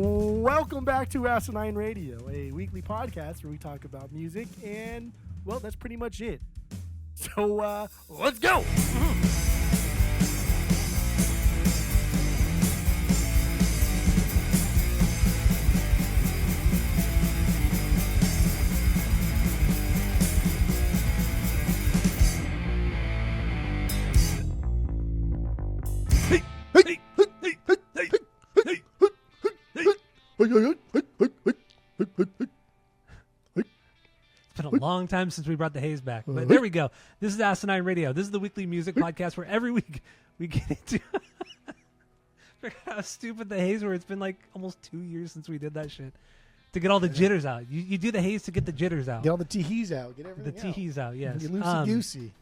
Welcome back to Asinine Radio, a weekly podcast where we talk about music, and, well, that's pretty much it. So, let's go! It's been a long time since we brought the haze back, but there we go. This is Asinine Radio. This is the weekly music podcast where every week we get into forgot how stupid the haze were. It's been like almost 2 years since we did that shit to get all the jitters out. You do the haze to get the jitters out. Get all the teehees out. Get everything out. The teehees out, yes. Get loosey-goosey.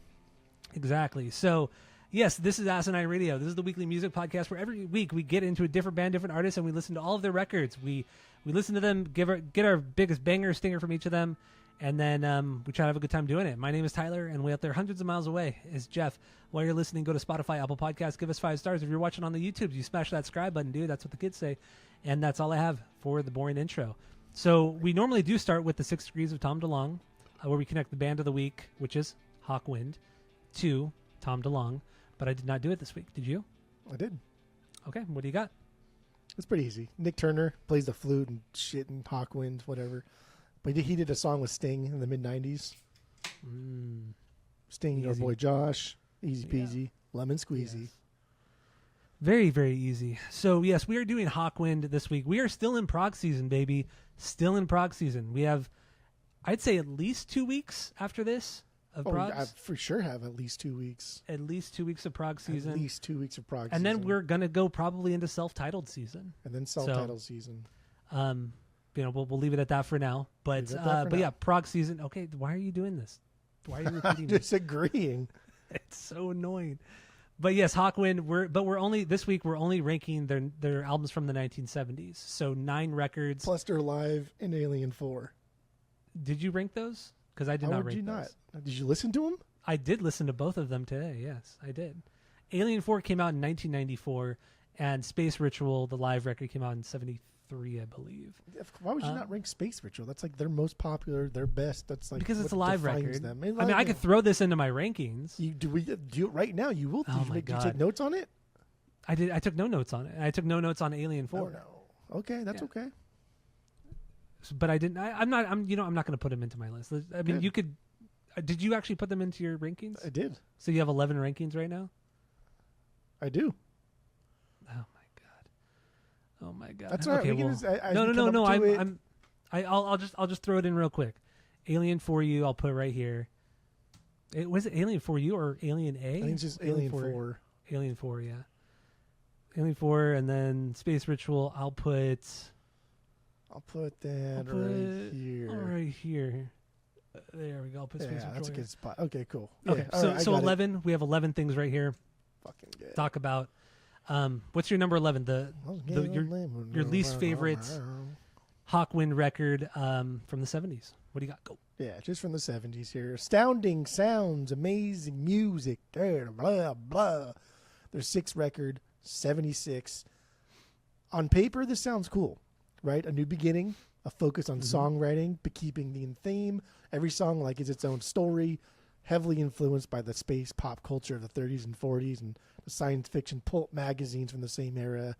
Exactly. So, yes, this is Asinine Radio. This is the weekly music podcast where every week we get into a different band, different artists, and we listen to all of their records. We listen to them, get our biggest banger stinger from each of them, and then we try to have a good time doing it. My name is Tyler, and way out there hundreds of miles away is Jeff. While you're listening, go to Spotify, Apple Podcasts, give us 5 stars. If you're watching on the YouTube, you smash that subscribe button, dude. That's what the kids say. And that's all I have for the boring intro. So we normally do start with the 6 Degrees of Tom DeLonge, where we connect the band of the week, which is Hawkwind, to Tom DeLonge. But I did not do it this week. Did you? I did. Okay, what do you got? It's pretty easy. Nick Turner plays the flute and shit and Hawkwind, whatever. But he did a song with Sting in the mid-'90s. Sting, our boy Josh. Easy peasy. Lemon squeezy. Yes. Very, very easy. So, yes, we are doing Hawkwind this week. We are still in prog season, baby. Still in prog season. We have, I'd say, at least 2 weeks after this of prog. I for sure have at least 2 weeks. At least 2 weeks of prog season. At least 2 weeks of prog season. And then we're going to go probably into self-titled season. And then self-titled season. We'll leave it at that for now. But yeah, prog season. Okay, why are you doing this? Why are you repeating this? Disagreeing. It's so annoying. But yes, Hawkwind. This week we're only ranking their albums from the 1970s. So 9 records plus their live and Alien 4. Did you rank those? Because I did not rank those. Did you listen to them? I did listen to both of them today. Yes, I did. Alien 4 came out in 1994, and Space Ritual, the live record, came out in 73, I believe. Why would you not rank Space Ritual? That's like their most popular, their best. That's like because it's a live record. Them. I mean, I could throw this into my rankings. Do it right now? You will. Did you take notes on it? I did. I took no notes on it. I took no notes on Alien 4. Oh, no. Okay, that's okay. But I didn't. I'm not going to put them into my list. I mean, you could. Did you actually put them into your rankings? I did. So you have 11 rankings right now? I do. Oh my god. That's all right. No. I'll just throw it in real quick. Alien 4U, I'll put right here. Was it Alien 4U or Alien A? I think it's just Alien 4. Alien 4, yeah. Alien 4, and then Space Ritual, I'll put that right here. Right here. There we go. I'll put Space Ritual. That's a good spot. Okay, cool. Okay, yeah, so 11. We have 11 things right here. Fucking good. Talk about. What's your number 11? Your least favorite Hawkwind record from the 70s. What do you got? Go. Yeah, just from the 70s here. Astounding sounds, amazing music, blah, blah. Their 6th record, 76. On paper, this sounds cool, right? A new beginning, a focus on songwriting, but keeping the theme. Every song is its own story, heavily influenced by the space pop culture of the 30s and 40s and the science fiction pulp magazines from the same era.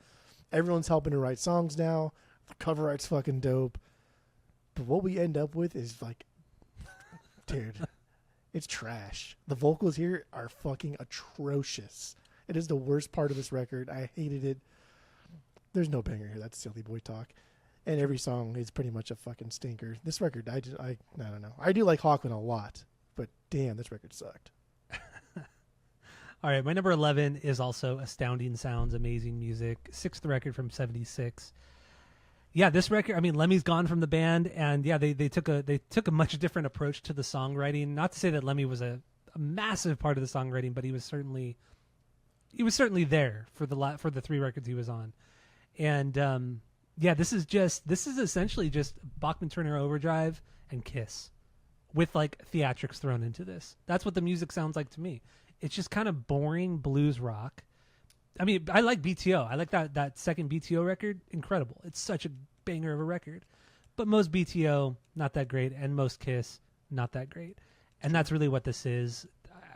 Everyone's helping to write songs now. The cover art's fucking dope. But what we end up with is dude, it's trash. The vocals here are fucking atrocious. It is the worst part of this record. I hated it. There's no banger here. That's silly boy talk. And every song is pretty much a fucking stinker. This record, I don't know. I do like Hawkwind a lot, but damn, this record sucked. All right, my number 11 is also Astounding Sounds, Amazing Music, 6th record from 76. Yeah, this record, I mean, Lemmy's gone from the band, and yeah, they took a much different approach to the songwriting. Not to say that Lemmy was a massive part of the songwriting, but he was certainly there for the 3 records he was on. And yeah, this is essentially just Bachman Turner Overdrive and Kiss with theatrics thrown into this. That's what the music sounds like to me. It's just kind of boring blues rock, I mean, I like BTO. I like that second BTO record. Incredible. It's such a banger of a record. But most BTO, not that great, and most Kiss, not that great. And that's really what this is.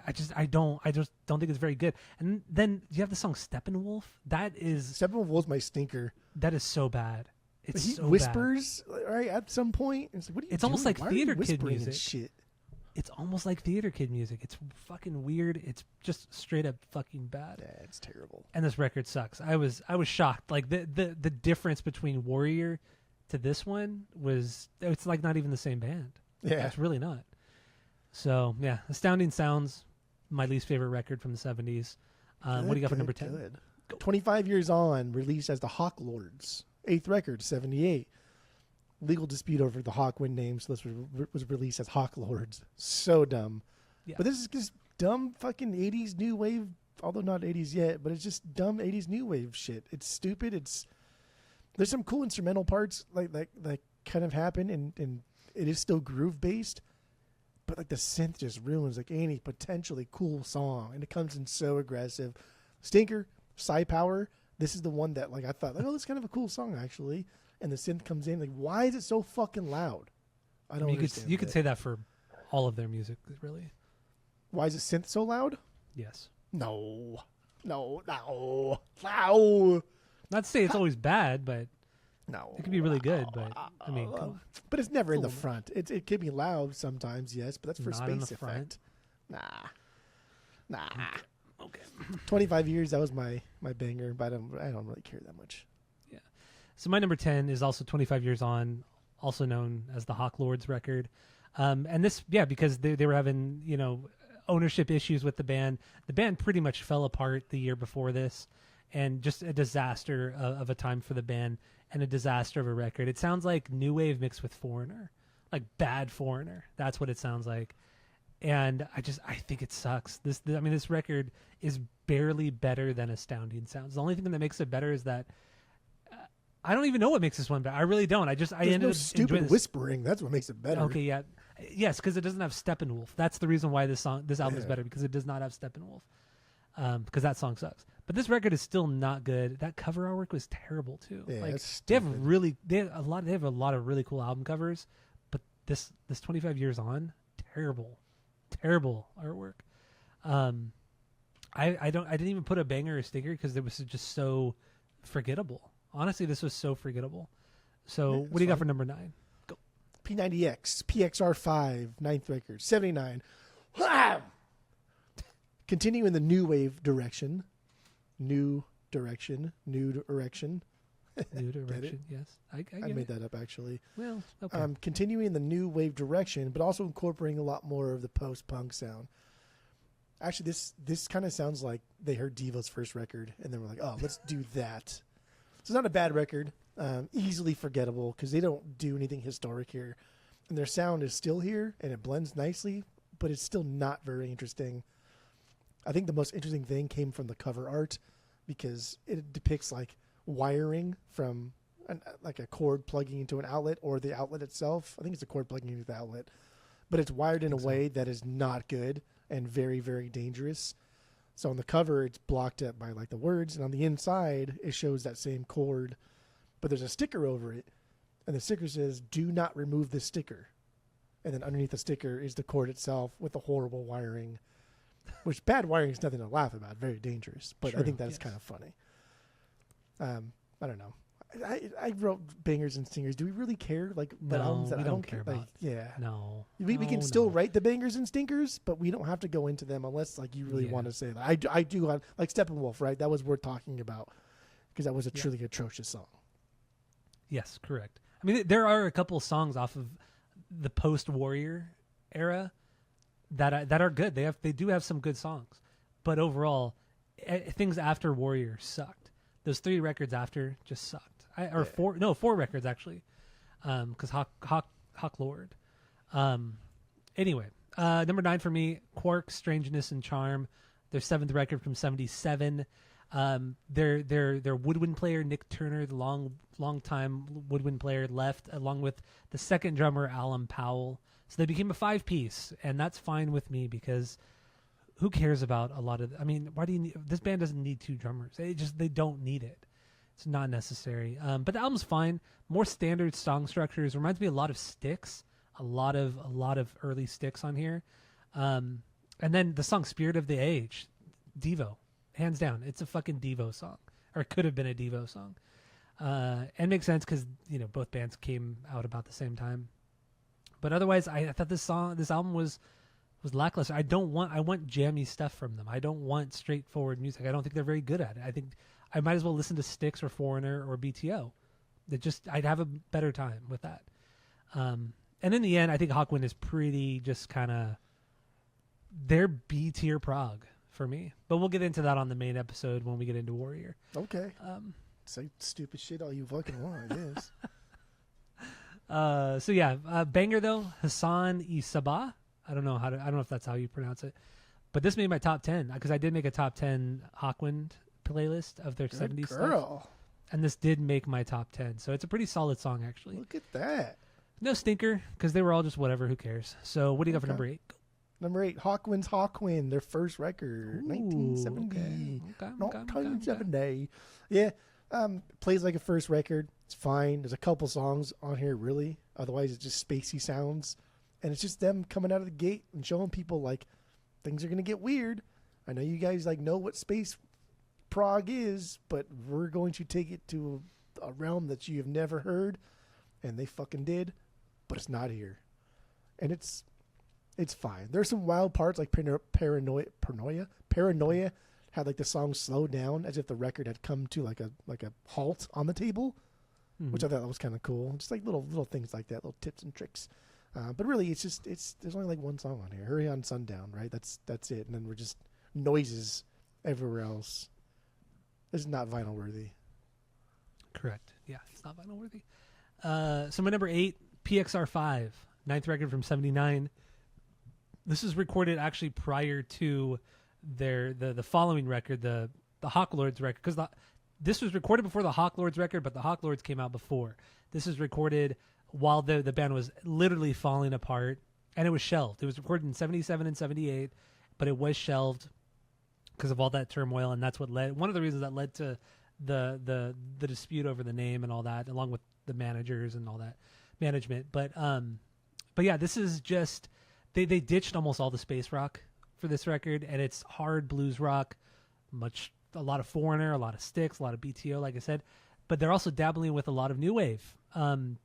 I just don't think it's very good. And then you have the song Steppenwolf. Steppenwolf's my stinker. That is so bad. It's he so whispers right at some point. It's like, what are you It's doing? almost like Why are theater you kid whispering and music. Shit. It's almost like theater kid music. It's fucking weird. It's just straight up fucking bad. Yeah, it's terrible. And this record sucks. I was shocked. Like the difference between Warrior to this one it's like not even the same band. Yeah, It's really not. So yeah, Astounding Sounds, my least favorite record from the 70s. What do you got for number 10? Good. 25 years on, released as the Hawk Lords. 8th record, 78. Legal dispute over the Hawkwind name, so this was released as Hawk Lords. So dumb. Yeah. But this is just dumb fucking 80s new wave, although not 80s yet, but it's just dumb 80s new wave shit. It's stupid. There's some cool instrumental parts like that kind of happen, and it is still groove based, but like the synth just ruins like any potentially cool song, and it comes in so aggressive. Stinker, Psy Power. This is the one that like I thought, like, oh, that's kind of a cool song actually, and the synth comes in. Like, why is it so fucking loud? I don't understand. You could say that for all of their music, really. Why is it synth so loud? Yes. No. Not to say it's always bad, but No. it could be really good. But I mean, but it's never in the Cool. front. It could be loud sometimes, yes, but that's for Not in space the effect. front. Nah. okay. 25 years, that was my banger, but I don't really care that much. So my number 10 is also 25 years on, also known as the Hawk Lords record. And this, because they were having, ownership issues with the band. The band pretty much fell apart the year before this, and just a disaster of a time for the band and a disaster of a record. It sounds like new wave mixed with Foreigner, like bad Foreigner. That's what it sounds like. And I think it sucks. This record is barely better than Astounding Sounds. The only thing that makes it better is that I don't even know what makes this one better. I really don't. There's ended no up stupid enjoying whispering. That's what makes it better. Okay, yeah. Yes, because it doesn't have Steppenwolf. That's the reason why this album is better, because it does not have Steppenwolf. Because that song sucks. But this record is still not good. That cover artwork was terrible too. Yeah, like that's they have stupid. they have a lot of really cool album covers, but this 25 years on, terrible artwork. I didn't even put a banger or sticker because it was just so forgettable. Honestly, this was so forgettable. So Yeah, what do you got for number 9? P90X, PXR5, 9th record, 79. Continue in the new wave direction. New direction. New direction, yes. I made that up, actually. Well, okay. Continuing the new wave direction, but also incorporating a lot more of the post-punk sound. Actually, this kind of sounds like they heard Devo's first record, and then we're like, oh, let's do that. So it's not a bad record. Easily forgettable because they don't do anything historic here. And their sound is still here, and it blends nicely, but it's still not very interesting. I think the most interesting thing came from the cover art because it depicts like wiring from like a cord plugging into an outlet or the outlet itself. I think it's a cord plugging into the outlet, but it's wired in a way that is not good and very, very dangerous. So on the cover, it's blocked up by like the words, and on the inside, it shows that same cord, but there's a sticker over it, and the sticker says, "Do not remove this sticker." And then underneath the sticker is the cord itself with the horrible wiring, which bad wiring is nothing to laugh about, very dangerous, but True, I think that's kind of funny. I don't know. I wrote bangers and stingers. Do we really care? Like the No, albums that we I don't don't care like, about. yeah. No. We can still write the bangers and stinkers, but we don't have to go into them unless like you really Yeah. want to say that. I do like Steppenwolf, right? That was worth talking about because that was a truly atrocious song. Yes, correct. I mean, there are a couple songs off of the post-Warrior era that are good. They do have some good songs, but overall, things after Warrior sucked. Those 3 records after just sucked. Four records actually, because Hawk Lord. Anyway, number 9 for me, Quark, Strangeness and Charm. Their 7th record from '77. Their woodwind player Nick Turner, the long time woodwind player, left along with the second drummer Alan Powell. So they became a 5-piece, and that's fine with me because who cares about a lot of? I mean, why do you need? This band doesn't need 2 drummers. They don't need it. It's not necessary. But the album's fine. More standard song structures. Reminds me a lot of Styx. A lot of early Styx on here. And then the song "Spirit of the Age," Devo, hands down. It's a fucking Devo song, or it could have been a Devo song. And makes sense because both bands came out about the same time. But otherwise, I thought this album was lackluster. I want jammy stuff from them. I don't want straightforward music. I don't think they're very good at it. I think I might as well listen to Styx or Foreigner or BTO. I'd have a better time with that. And in the end, I think Hawkwind is pretty just kind of they're B tier prog for me. But we'll get into that on the main episode when we get into Warrior. Okay. Say stupid shit all you fucking want, I guess. So yeah, banger though, Hassan Isabah. I don't know if that's how you pronounce it, but this made my top 10 because I did make a top 10 Hawkwind playlist of their 70s stuff, and this did make my top 10. So it's a pretty solid song actually. Look at that. No stinker because they were all just whatever. Who cares? So what do you got for number 8? Number 8, Hawkwind's Hawkwind, their first record, 1970. Okay. Yeah. Plays like a first record. It's fine. There's a couple songs on here, really. Otherwise, it's just spacey sounds. And it's just them coming out of the gate and showing people, like, things are going to get weird. I know you guys, like, know what space prog is, but we're going to take it to a realm that you have never heard. And they fucking did. But it's not here. And it's fine. There's some wild parts, like Paranoia had like the song slow down as if the record had come to like a halt on the table, which I thought was kind of cool. Just like little things like that, little tips and tricks. But really, there's only like one song on here. Hurry on Sundown, right? That's it. And then we're just noises everywhere else. This is not vinyl worthy. Correct. Yeah, it's not vinyl worthy. So my number 8, PXR5, 9th record from 79. This is recorded actually prior to the following record, the Hawk Lords record, because this was recorded before the Hawk Lords record, but the Hawk Lords came out before. This is recorded while the band was literally falling apart, and it was shelved. It was recorded in 77 and 78, but it was shelved because of all that turmoil, and that's what led one of the reasons that led to the dispute over the name and all that, along with the managers and all that management. But yeah, this is just they ditched almost all the space rock for this record, and it's hard blues rock, a lot of Foreigner, a lot of Styx, a lot of BTO, like I said, but they're also dabbling with a lot of new wave,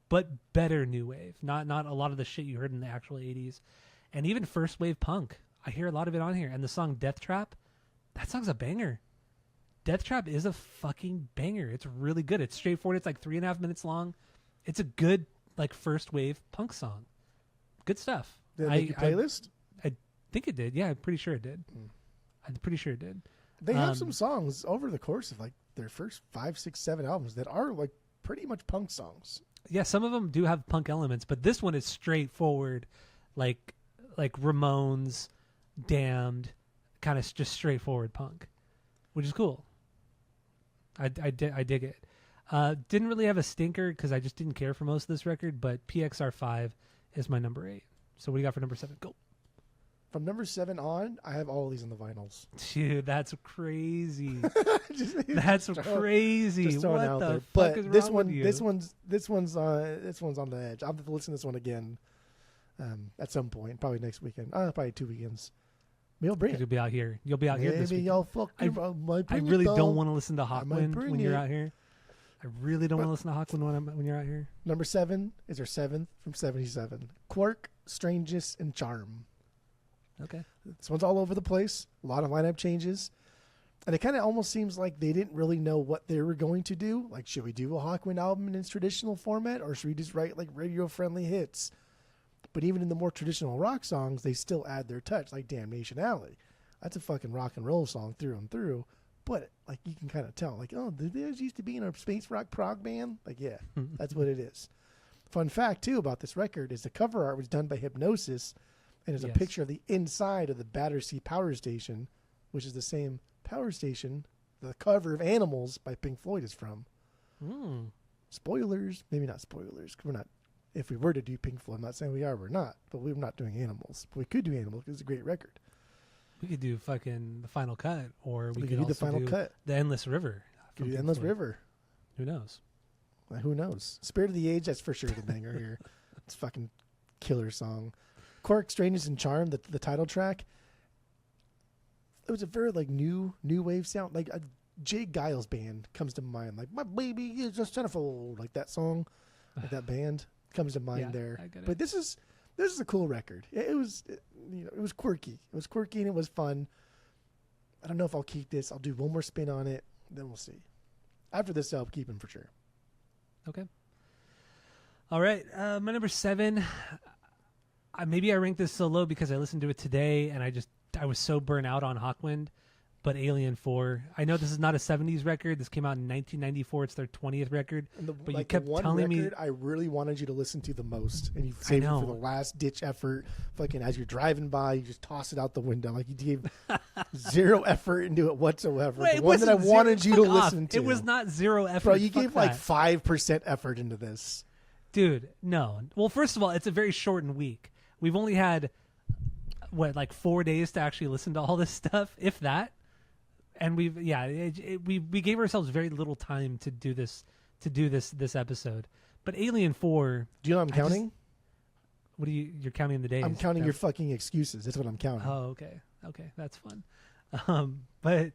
but better new wave, not a lot of the shit you heard in the actual 80s, and even first wave punk. I hear a lot of it on here, and the song Death Trap, that song's a banger. Death Trap is a fucking banger. It's really good. It's straightforward. It's like 3.5 minutes long. It's a good like first wave punk song. Good stuff. Did it make your playlist? I think it did. Yeah, I'm pretty sure it did. I'm pretty sure it did. They have some songs over the course of like their first 5, 6, 7 albums that are like pretty much punk songs. Yeah, some of them do have punk elements, but this one is straightforward, like Ramones, Damned, kind of just straightforward punk, which is cool. I dig it. Didn't really have a stinker because I just didn't care for most of this record, but PXR5 is my number 8. So what do you got for number 7? Go. From number 7 on, I have all these on the vinyls. Dude, that's crazy. That's crazy. Just throwing what out the there. fuck But is this wrong one, with you? this one's on the edge. I'll have to listen to this one again at some point, probably next weekend. Probably 2 weekends. Maybe I'll bring it. You'll be out here. You'll be out here this Maybe weekend. y'all fucking. I really don't want to listen to might Hawkwind bring when you're it. out here. I really don't want to listen to Hawkwind when you're out here. Number 7 is our 7th from 77. Quirk, Strangeness, and Charm. Okay. This one's all over the place. A lot of lineup changes. And it kind of almost seems like they didn't really know what they were going to do. Like, should we do a Hawkwind album in its traditional format, or should we just write like radio-friendly hits? But even in the more traditional rock songs, they still add their touch, like Damnation Alley. That's a fucking rock and roll song through and through. But like you can kind of tell, like, oh, did they used to be in a space rock prog band? Like, yeah, that's what it is. Fun fact too about this record is the cover art was done by Hypnosis, and it's a picture of the inside of the Battersea Power Station, which is the same power station the cover of Animals by Pink Floyd is from. Spoilers, maybe not spoilers. 'Cause we're not. If we were to do Pink Floyd, I'm not saying we are. We're not. But we're not doing Animals. But we could do Animals because it's a great record. We could do fucking the final cut, or we We could could do the also final do cut. the Endless River. We from could do Pink Endless Floyd. River. Who knows? Who knows? Spirit of the Age, that's for sure the banger here. It's a fucking killer song. Quirk, Strangeness, and Charm, the title track. It was a very like new wave sound. Like a Jay Giles band comes to mind. Like My Baby Is a Centerfold. Like that song, like that band comes to mind Yeah, there. I get it. But this is a cool record. It was quirky. It was quirky and it was fun. I don't know if I'll keep this. I'll do one more spin on it, then we'll see. After this, I'll keep him for sure. Okay. All right. My number 7. Maybe I ranked this so low because I listened to it today and I was so burnt out on Hawkwind. But Alien 4. I know this is not a 70s record. This came out in 1994. It's their 20th record. But you kept telling me I really wanted you to listen to the most, and you saved it for the last ditch effort. Fucking as you're driving by, you just toss it out the window. Like you gave zero effort into it whatsoever. Wait, the one that I wanted you to listen to. It was not zero effort. Bro, you gave like 5% effort into this. Dude, no. Well, first of all, it's a very shortened week. We've only had like 4 days to actually listen to all this stuff, if that. And we gave ourselves very little time to do this episode. But Alien 4. Do you know what I'm counting? You're counting the days? I'm counting your fucking excuses. That's what I'm counting. Oh, okay, that's fun. But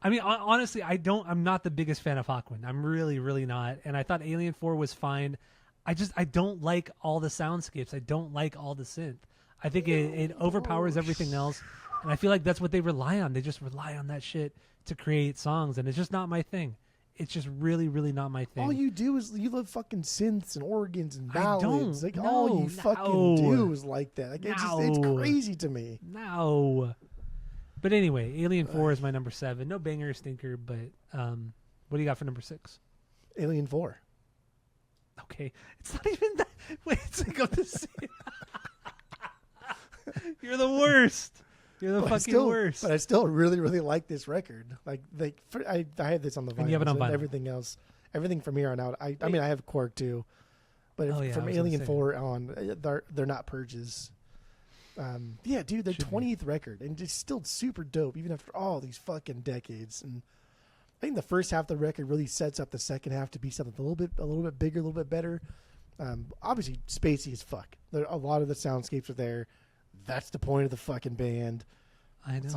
I mean, honestly, I'm not the biggest fan of Hawkwind. I'm really, really not. And I thought Alien 4 was fine. I don't like all the soundscapes. I don't like all the synth. I think it overpowers everything else. And I feel like that's what they rely on. They just rely on that shit to create songs. And it's just not my thing. It's just really, really not my thing. All you do is you love fucking synths and organs and ballads. Like, all you fucking do is like that. Like it's crazy to me. No. But anyway, Alien 4 is my number 7. No banger or stinker, but what do you got for number 6? Alien 4. Okay. It's not even that. Wait, it's like I'm the same. You're the worst. You're the fucking worst. But I still really, really like this record. I have this on the vinyl. And you have it on vinyl. Everything else, everything from here on out. I mean, I have Quark too, but from Alien 4 on, they're not purges. Yeah, dude, their 20th record, and it's still super dope even after all these fucking decades. And I think the first half of the record really sets up the second half to be something a little bit bigger, a little bit better. Obviously, spacey as fuck. A lot of the soundscapes are there. That's the point of the fucking band. I know.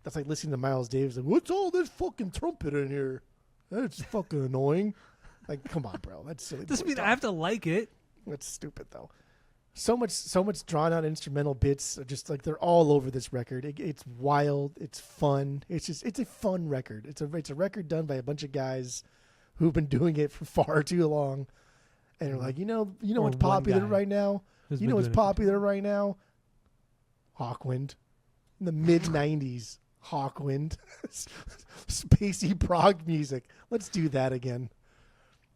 That's like listening to Miles Davis. Like, what's all this fucking trumpet in here? That's fucking annoying. Like, come on, bro. That's silly. Doesn't mean I have to like it. That's stupid, though. So much drawn out instrumental bits. Just like they're all over this record. It's wild. It's fun. It's a fun record. It's a record done by a bunch of guys who've been doing it for far too long, and they're like, you know what's popular right now. You know what's popular right now. Hawkwind. In the mid-90s, Hawkwind. Spacey prog music. Let's do that again.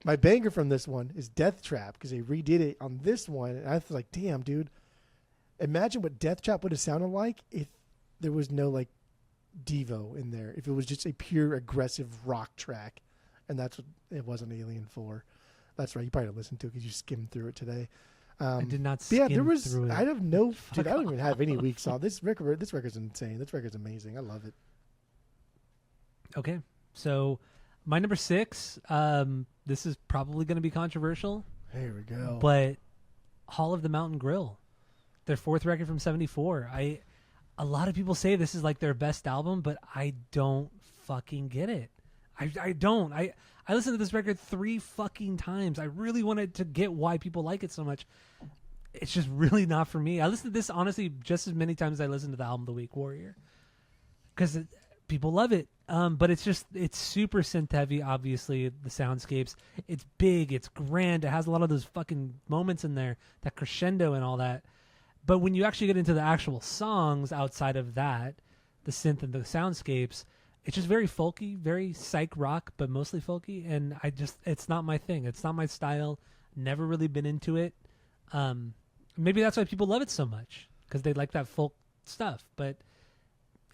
My banger from this one is Death Trap, because they redid it on this one. And I was like, damn, dude. Imagine what Death Trap would have sounded like if there was no, like, Devo in there. If it was just a pure aggressive rock track. And that's what it was on Alien 4. That's right. You probably listened to it because you skimmed through it today. I did not skim through it. I have no... Dude, I don't even have any weeks off. This record's insane. This record's amazing. I love it. Okay. So, my number 6, this is probably going to be controversial. Here we go. But Hall of the Mountain Grill, their 4th record from 74. A lot of people say this is like their best album, but I don't fucking get it. I don't. I listened to this record 3 fucking times. I really wanted to get why people like it so much. It's just really not for me. I listened to this, honestly, just as many times as I listened to the album of the week, Warrior. Because people love it. But it's super synth heavy, obviously, the soundscapes. It's big, it's grand, it has a lot of those fucking moments in there, that crescendo and all that. But when you actually get into the actual songs outside of that, the synth and the soundscapes, it's just very folky, very psych rock, but mostly folky. And it's not my thing. It's not my style. Never really been into it. Maybe that's why people love it so much, because they like that folk stuff. But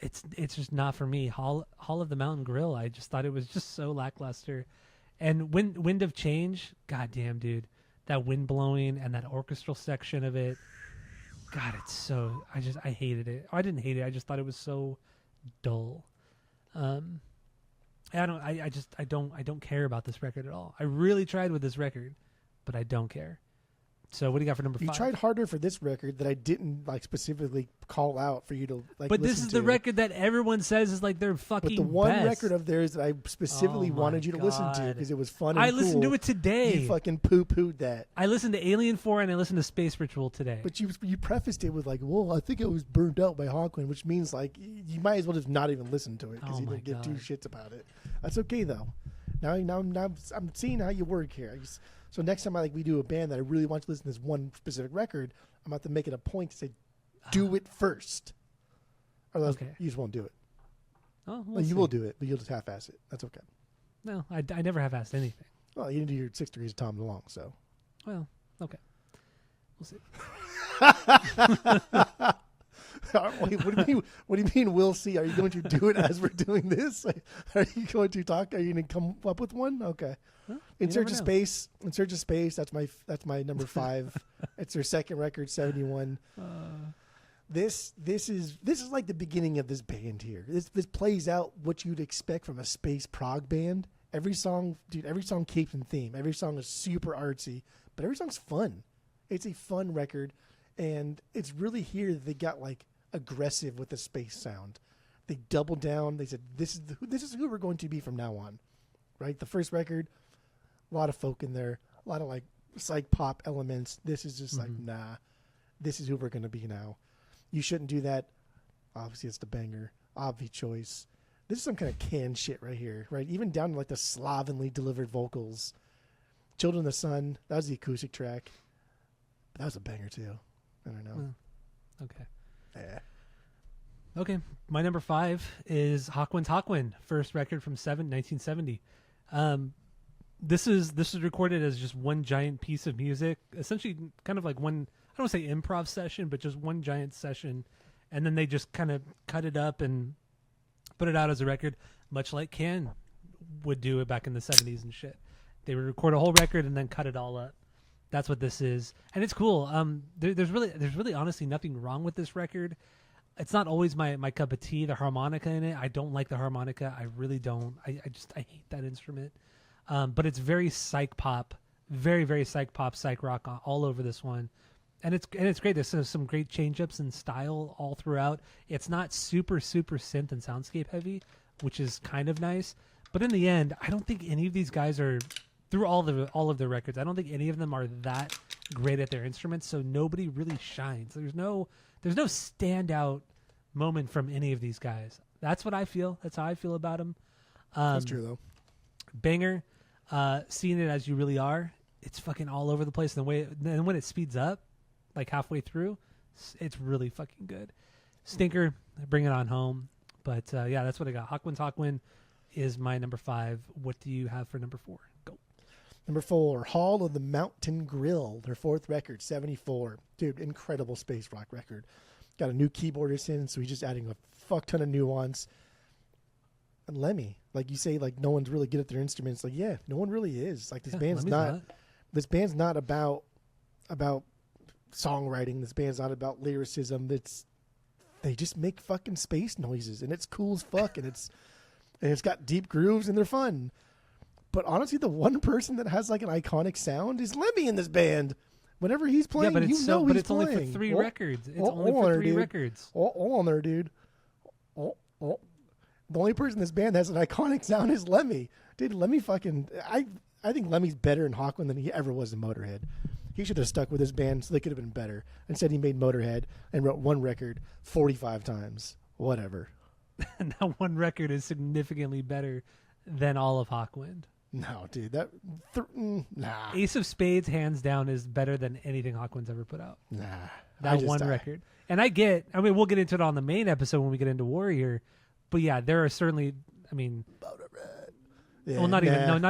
it's just not for me. Hall of the Mountain Grill, I just thought it was just so lackluster. And Wind of Change, goddamn, dude, that wind blowing and that orchestral section of it, God, it's so. I hated it. I didn't hate it. I just thought it was so dull. I don't care about this record at all. I really tried with this record, but I don't care. So what do you got for number 5? You tried harder for this record that I didn't like specifically call out for you to like. But this is the record that everyone says is like their fucking. But the one best. record of theirs that I specifically wanted you to listen to because it was fun. And listened to it today. You fucking poo-pooed that. I listened to Alien 4 and I listened to Space Ritual today. But you prefaced it with like, well, I think it was burned out by Hawkwind, which means like you might as well just not even listen to it because you didn't give 2 shits about it. That's okay though. Now I'm seeing how you work here. So next time we do a band that I really want to listen to this one specific record, I'm about to make it a point to say, do it first. Or else you just won't do it. Oh, you will do it, but you'll just half-ass it. That's okay. No, I never have asked anything. Well, you didn't do your 6 degrees of Tom DeLonge, so. Well, okay. We'll see. Wait, what do you mean we'll see? Are you going to do it as we're doing this? Are you going to talk? Are you going to come up with one? Okay. Well, In Search of Space. That's my number 5. It's their second record, 71. This is like the beginning of this band here. This plays out what you'd expect from a space prog band. Every song keeps in theme. Every song is super artsy, but every song's fun. It's a fun record, and it's really here that they got like aggressive with the space sound. They doubled down. They said, this is who we're going to be from now on. Right? The first record, a lot of folk in there, a lot of like psych pop elements. This is just like, nah, this is who we're going to be now. You shouldn't do that. Obviously, it's the banger. Obvious choice. This is some kind of canned shit right here, right? Even down to like the slovenly delivered vocals. Children of the Sun, that was the acoustic track. But that was a banger too. I don't know. Okay. Yeah. Okay. My number 5 is Hawkwind's Hawkwind, first record from 1970. This is recorded as just one giant piece of music, essentially kind of like one, I don't want to say improv session, but just one giant session. And then they just kind of cut it up and put it out as a record, much like Can would do it back in the 70s and shit. They would record a whole record and then cut it all up. That's what this is. And it's cool. There's really honestly nothing wrong with this record. It's not always my cup of tea, the harmonica in it. I don't like the harmonica. I really don't. I hate that instrument. But it's very psych pop, very, very psych pop, psych rock all over this one. And it's great. There's some great change-ups in style all throughout. It's not super, super synth and soundscape heavy, which is kind of nice. But in the end, I don't think any of these guys are, through all of their records, I don't think any of them are that great at their instruments, so nobody really shines. There's no standout moment from any of these guys. That's what I feel. That's how I feel about them. That's true, though. Banger. Seeing It As You Really Are, it's fucking all over the place. And when it speeds up, like halfway through, it's really fucking good. Stinker, Bring It On Home. But yeah, that's what I got. Hawkwind's Hawkwind is my number 5. What do you have for number 4? Go. Number 4, Hall of the Mountain Grill, their 4th record, 74. Dude, incredible space rock record. Got a new keyboardist in, so he's just adding a fuck ton of nuance. And Lemmy, like you say, like no one's really good at their instruments. Like, yeah, no one really is. Like this band's not about songwriting. This band's not about lyricism. They just make fucking space noises, and it's cool as fuck, and it's got deep grooves, and they're fun. But honestly, the one person that has like an iconic sound is Lemmy in this band. Whenever he's playing, but it's only for 3 Oh, records. It's oh, only for 3 records. Hold on there, dude. Oh. The only person in this band that has an iconic sound is Lemmy. Dude, Lemmy fucking... I think Lemmy's better in Hawkwind than he ever was in Motorhead. He should have stuck with his band so they could have been better. Instead, he made Motorhead and wrote one record 45 times. Whatever. And that one record is significantly better than all of Hawkwind. No, dude. Nah. Ace of Spades, hands down, is better than anything Hawkwind's ever put out. Nah. That one record. And we'll get into it on the main episode when we get into Warrior. But yeah, there are certainly, Motorhead. Yeah, well, not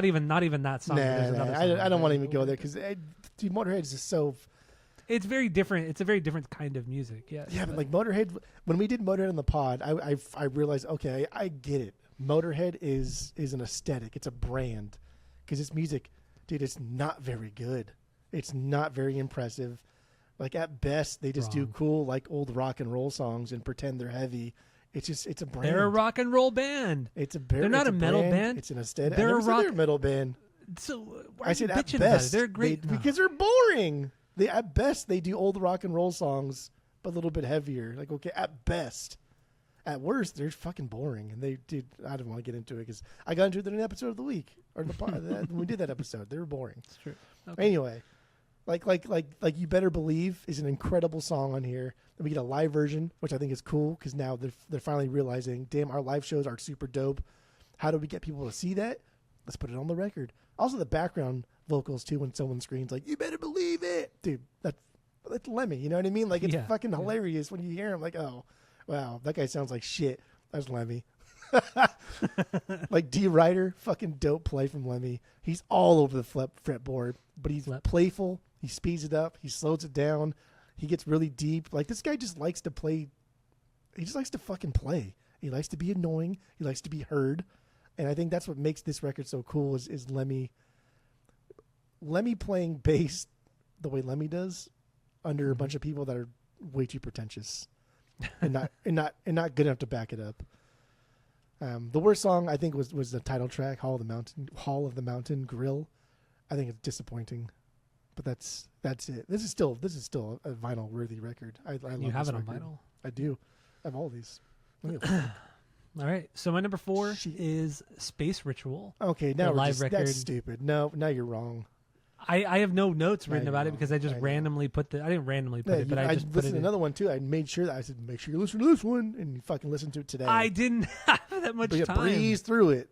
even that song. I don't want to even go there because dude, Motorhead is just so. It's very different. It's a very different kind of music. Yeah. Yeah, but like Motorhead, when we did Motorhead on the pod, I realized, okay, I get it. Motorhead is an aesthetic. It's a brand because this music, dude, it's not very good. It's not very impressive. Like at best, they just do cool like old rock and roll songs and pretend they're heavy. It's a brand. They're a rock and roll band. They're not a metal band. It's an aesthetic. They're They're a metal band. So why I are said you at bitching best about it? They're great because they're boring. At best they do old rock and roll songs, but a little bit heavier. Like okay, at best. At worst, they're fucking boring, and I don't want to get into it because I got into it in an episode of the week or when we did that episode. They were boring. It's true. Okay. Anyway, like you better believe is an incredible song on here. And we get a live version, which I think is cool because now they're finally realizing, damn, our live shows are super dope. How do we get people to see that? Let's put it on the record. Also, the background vocals too when someone screams like, "You better believe it," dude. That's Lemmy. You know what I mean? Like it's fucking hilarious when you hear him. Like, oh. Wow, that guy sounds like shit. That's Lemmy. Like D. Ryder, fucking dope play from Lemmy. He's all over the fretboard, but he's playful. He speeds it up. He slows it down. He gets really deep. Like this guy just likes to play. He just likes to fucking play. He likes to be annoying. He likes to be heard. And I think that's what makes this record so cool is Lemmy. Lemmy playing bass the way Lemmy does under a bunch of people that are way too pretentious. and not good enough to back it up. The worst song I think was the title track, Hall of the Mountain Grill. I think it's disappointing, but that's it. This is still a vinyl worthy record. I love You have this it on record. vinyl? I do. I have all these. All right. So my number 4 is Space Ritual. Okay, now live record. That's stupid. No, now you're wrong. I have no notes written about it because I just randomly put I didn't randomly put it, but I just put it listened to another one too. I made sure that I said, make sure you listen to this one, and you fucking listen to it today. I didn't have that much time. Breeze through it.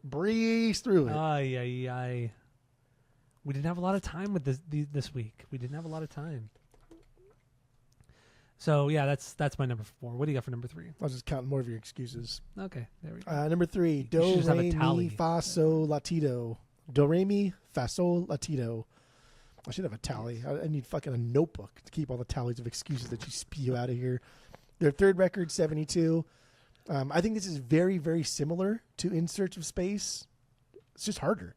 Ay. We didn't have a lot of time with this week. We didn't have a lot of time. So yeah, that's my number 4. What do you got for number 3? I'll just count more of your excuses. Okay, there we go. Number 3, Do Re Mi Fa Sol La Ti Do. Do Re Mi Fa Sol La Ti Do. I should have a tally. I need fucking a notebook to keep all the tallies of excuses that you spew out of here. Their third record, 72. I think this is very, very similar to In Search of Space. It's just harder,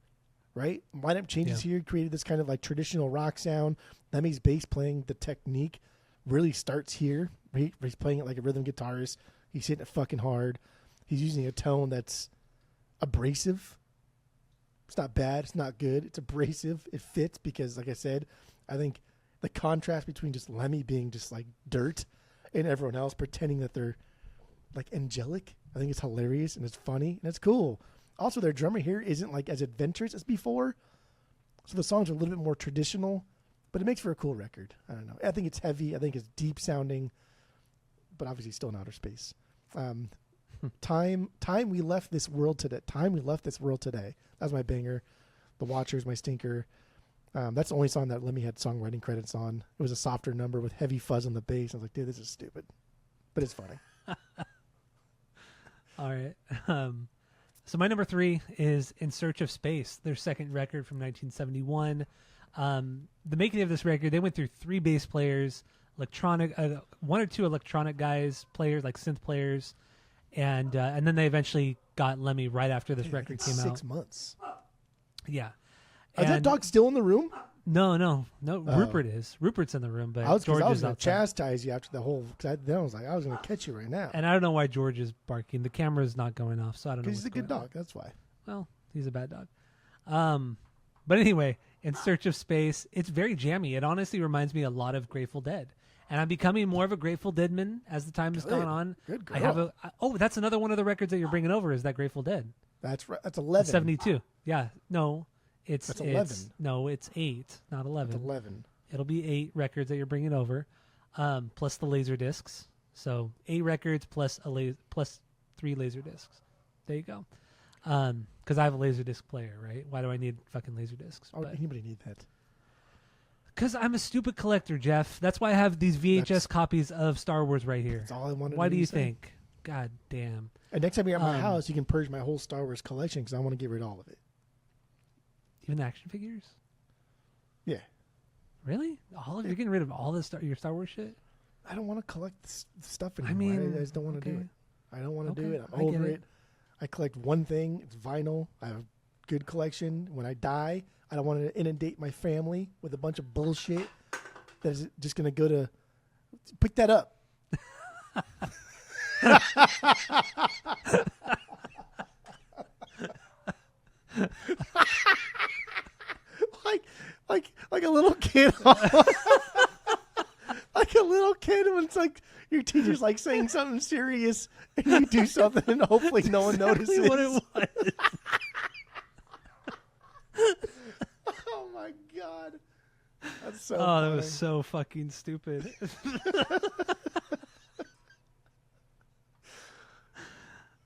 right? Lineup changes here created this kind of like traditional rock sound. Lemmy's bass playing, the technique really starts here. He's playing it like a rhythm guitarist. He's hitting it fucking hard. He's using a tone that's abrasive. It's not bad. It's not good. It's abrasive. It fits because, like I said, I think the contrast between just Lemmy being just like dirt and everyone else pretending that they're like angelic, I think it's hilarious and it's funny and it's cool. Also, their drummer here isn't like as adventurous as before, so the songs are a little bit more traditional, but it makes for a cool record. I don't know. I think it's heavy. I think it's deep sounding, but obviously still in outer space. Time we left this world today. Time we left this world today. That's my banger. The Watchers, my stinker. That's the only song that Lemmy had songwriting credits on. It was a softer number with heavy fuzz on the bass. I was like, dude, this is stupid, but it's funny. All right. So my number 3 is In Search of Space, their second record from 1971. The making of this record, they went through 3 bass players, electronic, 1 or 2 electronic players like synth players, and then they eventually got Lemmy right after this record came out. 6 months. Yeah. Is that dog still in the room? No. Rupert is. Rupert's in the room, but George is going outside. to chastise you after the whole. Then I was like, I was going to catch you right now. And I don't know why George is barking. The camera's not going off, so I don't know. Because he's a good dog. That's why. Well, he's a bad dog. But anyway, In Search of Space, it's very jammy. It honestly reminds me a lot of Grateful Dead. And I'm becoming more of a Grateful Deadman as the time has gone on. Good girl. That's another one of the records that you're bringing over is that Grateful Dead. That's right. That's 11. 72. Yeah. No, That's 11. No, it's 8, not 11. That's 11. It'll be 8 records that you're bringing over, plus the laser discs. So 8 records plus 3 laser discs. There you go. Because I have a laser disc player, right? Why do I need fucking laser discs? Oh, anybody need that? Because I'm a stupid collector, Jeff. That's why I have these VHS copies of Star Wars right here. That's all I wanted. Why do you think? God damn. And next time you're at my house, you can purge my whole Star Wars collection because I want to get rid of all of it. Even the action figures? Yeah. Really? You're getting rid of all your Star Wars shit? I don't want to collect stuff anymore. I just don't want to do it. I don't want to do it. I'm over it. I collect one thing. It's vinyl. I have a good collection. When I die, I don't want to inundate my family with a bunch of bullshit that is just going to go to Pick that up. like a little kid. Like a little kid when it's like your teacher's like saying something serious and you do something and hopefully no one notices. What it was. Oh my God. That's so Oh, funny. that was so fucking stupid.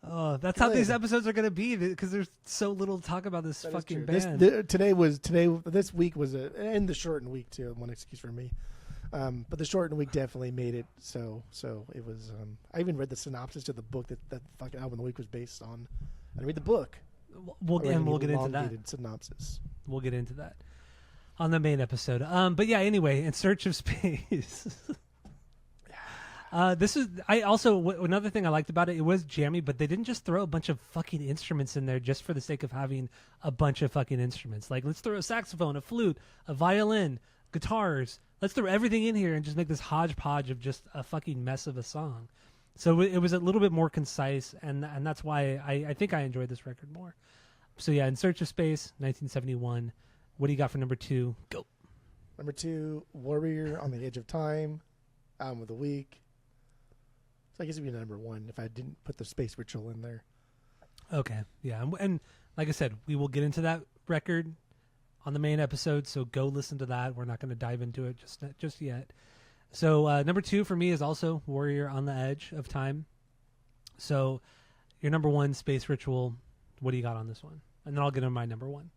Oh, that's how these episodes are going to be because there's so little talk about this fucking band. This week was and the shortened week too. One excuse for me. But the shortened week definitely made it so it was. I even read the synopsis to the book that fucking album of the week was based on. I read the book. We'll get into that. Synopsis. We'll get into that on the main episode. But yeah, anyway, In Search of Space. This is another thing I liked about it. It was jammy, but they didn't just throw a bunch of fucking instruments in there just for the sake of having a bunch of fucking instruments. Like, let's throw a saxophone, a flute, a violin, guitars. Let's throw everything in here and just make this hodgepodge of just a fucking mess of a song. So it was a little bit more concise, and that's why I think I enjoyed this record more. So yeah, In Search of Space, 1971. What do you got for number 2? Go. Number 2, Warrior on the Edge of Time, album of the week. So I guess it'd be number 1 if I didn't put the Space Ritual in there. Okay, yeah, and like I said, we will get into that record on the main episode, so go listen to that. We're not going to dive into it just yet. So number 2 for me is also Warrior on the Edge of Time. So your number 1, Space Ritual. What do you got on this one? And then I'll get into my number 1.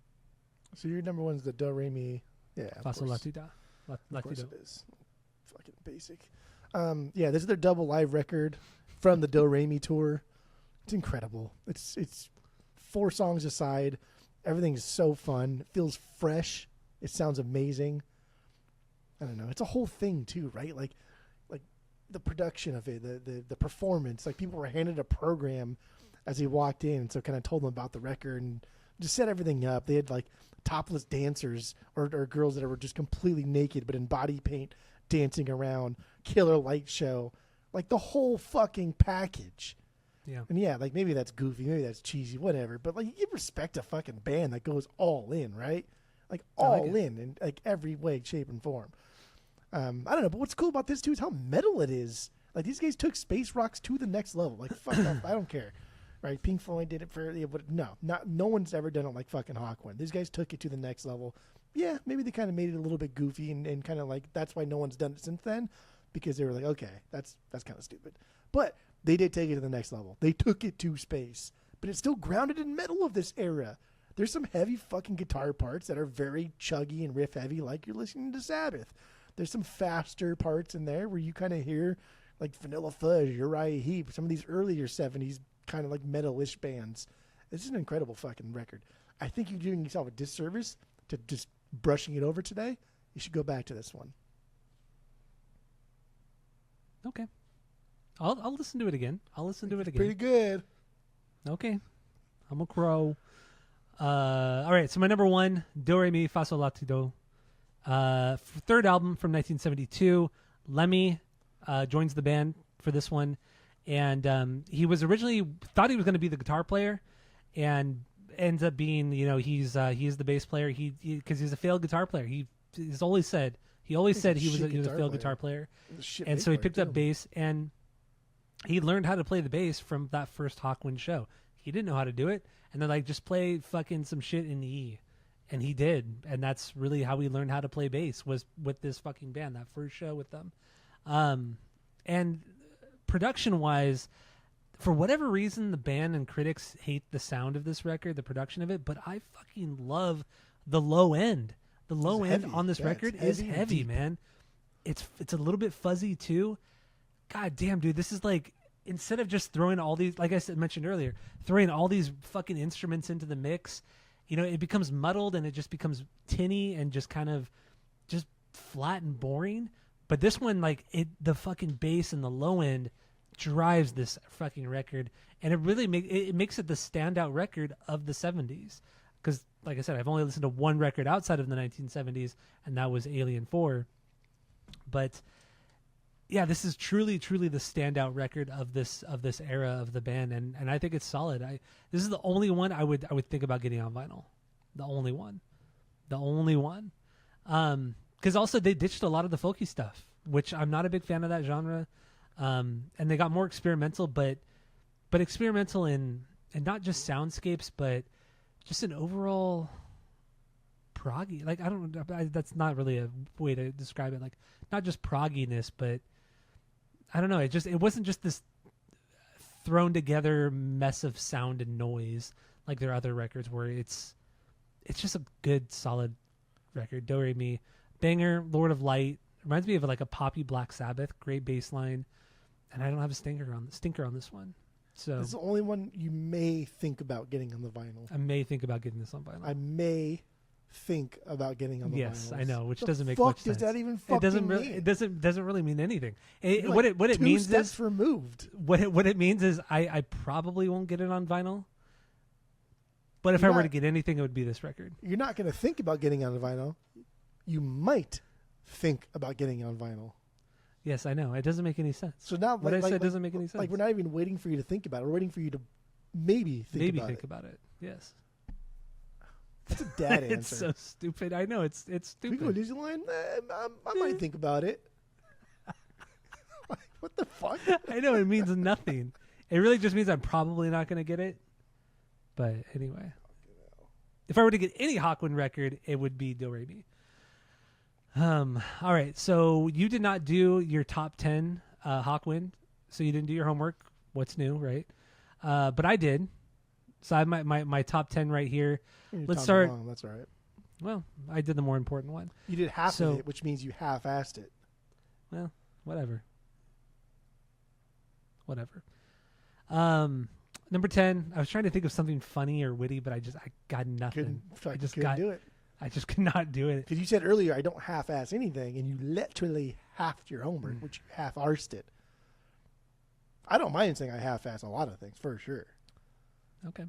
So your number 1 is the Do Re Mi. Yeah, Fa Sol La Ti Da. Of course it is. Fucking basic. Yeah, this is their double live record from the Do Re Mi tour. It's incredible. It's 4 songs aside. Everything's so fun. It feels fresh. It sounds amazing. I don't know. It's a whole thing too, right? Like the production of it, the performance. Like people were handed a program as he walked in, so kind of told them about the record and just set everything up. They had like topless dancers or girls that were just completely naked but in body paint dancing around, killer light show, like the whole fucking package. Yeah. And yeah, like maybe that's goofy, maybe that's cheesy, whatever. But like you respect a fucking band that goes all in, right? Like all in like every way, shape, and form. I don't know, but what's cool about this too is how metal it is. Like these guys took space rocks to the next level. Like fuck off, I don't care. Right? Pink Floyd did it for, but no one's ever done it like fucking Hawkwind. These guys took it to the next level. Yeah, maybe they kind of made it a little bit goofy and kind of like that's why no one's done it since then, because they were like, okay, that's kind of stupid. But they did take it to the next level. They took it to space, but it's still grounded in metal of this era. There's some heavy fucking guitar parts that are very chuggy and riff heavy, like you're listening to Sabbath. There's some faster parts in there where you kind of hear like Vanilla Fudge, Uriah Heep, some of these earlier 70s kind of like metal-ish bands. This is an incredible fucking record. I think you're doing yourself a disservice to just brushing it over today. You should go back to this one. Okay. I'll listen to it again. Pretty good. Okay. I'm a crow. All right, so my number 1, Do Re Mi Fa Sol La Ti Do. Third album from 1972. Lemmy joins the band for this one. And he was originally thought he was going to be the guitar player, and ends up being, he's the bass player. Because he's a failed guitar player. He's always said he was a failed guitar player, and so he picked up bass, and he learned how to play the bass from that first Hawkwind show. He didn't know how to do it, and they're like, just play fucking some shit in E, and he did, and that's really how he learned how to play bass, was with this fucking band, that first show with them, and production-wise, for whatever reason, the band and critics hate the sound of this record, the production of it, but I fucking love the low end. The low end on this record is heavy, man. It's a little bit fuzzy, too. God damn, dude, this is like, instead of just throwing all these, like I mentioned earlier, throwing all these fucking instruments into the mix, it becomes muddled and it just becomes tinny and just kind of just flat and boring. But this one, like, the fucking bass and the low end drives this fucking record, and it really makes it the standout record of the 70s. Because, like I said, I've only listened to one record outside of the 1970s, and that was Alien 4. But yeah, this is truly the standout record of this era of the band, and I think it's solid. This is the only one I would think about getting on vinyl. The only one. Because also they ditched a lot of the folky stuff, which I'm not a big fan of that genre. And they got more experimental, but experimental in not just soundscapes, but just an overall proggy. Like that's not really a way to describe it. Like not just progginess, but I don't know. It wasn't just this thrown together mess of sound and noise like their other records were. It's just a good solid record. Do Re Mi, banger. Lord of Light reminds me of like a poppy Black Sabbath. Great bass line, and I don't have a stinker on this one. So it's the only one you may think about getting on the vinyl. I may think about getting this on vinyl. I may think about getting on the vinyl. Yes, I know, which doesn't make much sense. Does that even fucking mean? It doesn't really mean anything. You're What like it means two steps is removed. what it means is I probably won't get it on vinyl. But if I were to get anything, it would be this record. You're not going to think about getting on the vinyl. You might think about getting on vinyl. Yes, I know. It doesn't make any sense. So now what I said doesn't make any sense. Like we're not even waiting for you to think about it. We're waiting for you to maybe think about it. Yes. That's a dad answer. It's so stupid. I know it's stupid. We go to Disneyland. I might think about it. What the fuck? I know it means nothing. It really just means I'm probably not going to get it. But anyway, if I were to get any Hawkwind record, it would be Do Re Mi. All right. So you did not do your top 10 Hawkwind, so you didn't do your homework. What's new, right? But I did. So I have my top 10 right here. Let's start. That's all right. Well, I did the more important one. You did half of it, which means you half-assed it. Well, whatever. Number 10. I was trying to think of something funny or witty, but I got nothing. Couldn't do it. I just could not do it. Because you said earlier, I don't half-ass anything, and you literally halved your homework, which you half-arsed it. I don't mind saying I half-ass a lot of things, for sure. Okay.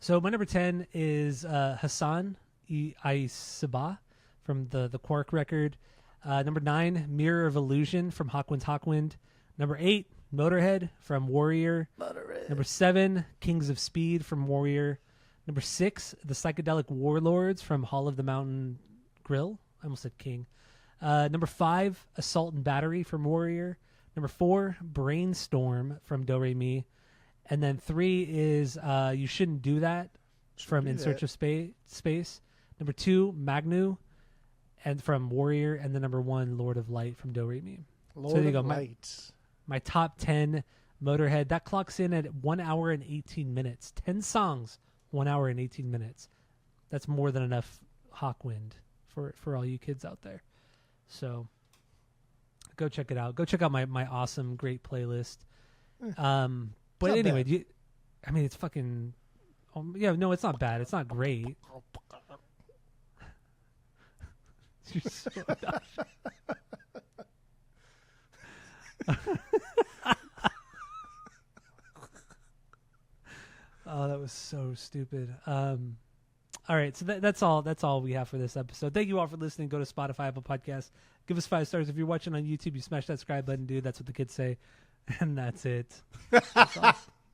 So my number 10 is Hassan I Sabah from the Quark record. Number 9, Mirror of Illusion from Hawkwind's Hawkwind. Number 8, Motorhead from Warrior. Number 7, Kings of Speed from Warrior. Number 6, The Psychedelic Warlords from Hall of the Mountain Grill. I almost said King. Number 5, Assault and Battery from Warrior. Number 4, Brainstorm from Do Re Mi. And then 3 is You Shouldn't Do That from In Search of Space. Number 2, Magnu and from Warrior. And then number 1, Lord of Light from Do Re Mi. So there you go. My top 10 Motorhead. That clocks in at 1 hour and 18 minutes. 10 songs, 1 hour and 18 minutes. That's more than enough Hawkwind for all you kids out there. So go check it out. Go check out my awesome, great playlist. But anyway, it's fucking... no, it's not bad. It's not great. You're so Oh, that was so stupid. All right, so that's all we have for this episode. Thank you all for listening. Go to Spotify, Apple Podcasts. Give us 5 stars. If you're watching on YouTube, you smash that subscribe button, dude. That's what the kids say. And that's it. That's all.